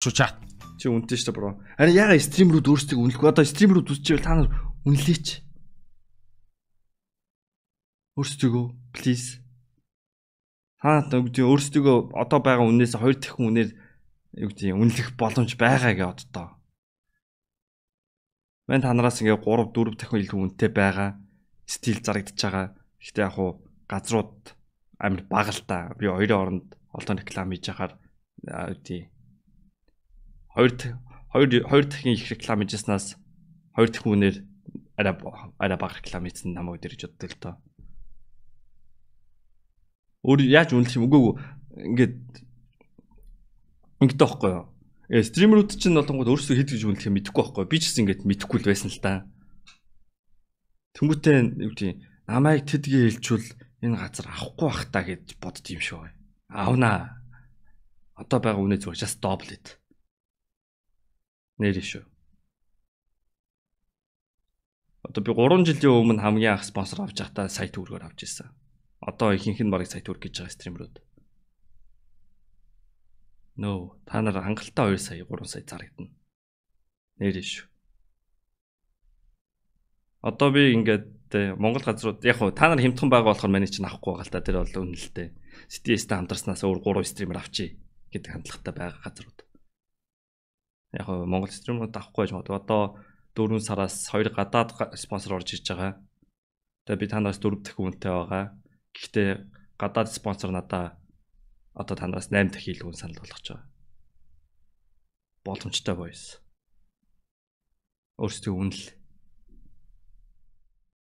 Шүү чат. Чи үнэтэй шүү дээ бро. Харин яга стримерүүд өөрсдөө үнэлэхгүй. Одоо стримерүүд үзчихвэл та нар үнэлээч. Өөрсдөө please. Та нар өөрсдөө одоо байгаа үнээс 2 дахин үнээр юу гэдэг үнэлэх боломж байгаа гэж боддоо. Мэн танараас ингээ 3 4 дахин илүү үнэтэй байгаа. Стил зарагдчихж байгаа. Гэхдээ яг хуу газрууд амар бага л та. Би хоёрын оронд олон реклам хийж яхаар үгүй 2 дахин их реклам хийжснаас 2 дахин үнээр арай бага реклам хийсэн намайг дэрж боддог л доо. Өөр яаж үнэлэх юм үгүй ингээд байхгүй юу? Стримерүүд чинь болонгод өөрсдөө хэд гэж үнэлэх юм мэдэхгүй байхгүй юу? Би ч гэсэн ингээд мэдэхгүй л байсан л та. Тэнгүүтээ юу гэдэг намайг тэдгээ хэлжүүл энэ газар авахгүй бах та гэж бодд юм шүү. Аавнаа. Одоо байгаа үнэ зүгээр just double it. Нэр шүү. Одоо би 3 жилийн өмнө хамгийн анх спонсор авч байхдаа сая төгрөгөөр авч ирсэн. Одоо ихэнх нь барыг сая төгрөг гэж байгаа стримерүүд. No, та нар хангалттай 2 сая, 3 сая зарагдана. Нэр шүү. Одоо би ингээд Монгол газрууд яг хуу та нар хямдхан байгаа болохоор манай чинь авахгүй байгаа л та тэр бол үнэлтэй. CTS-тэй хамтарснаас өөр 3 стример авчий гэдэг хандлагатай байгаа газрууд. Яг хуу Монгол стримерүүд авахгүй гэж боддог. Одоо 4 сараас 2 гадаад спонсор орж ирж байгаа. Тэгээ би танараас 4 дахин үнэтэй байгаа. Гэхдээ гадаад спонсор надаа одоо танараас 8 дахин илүү санал болгож байгаа. Боломжтой boys. Өөрсдөө үнэл.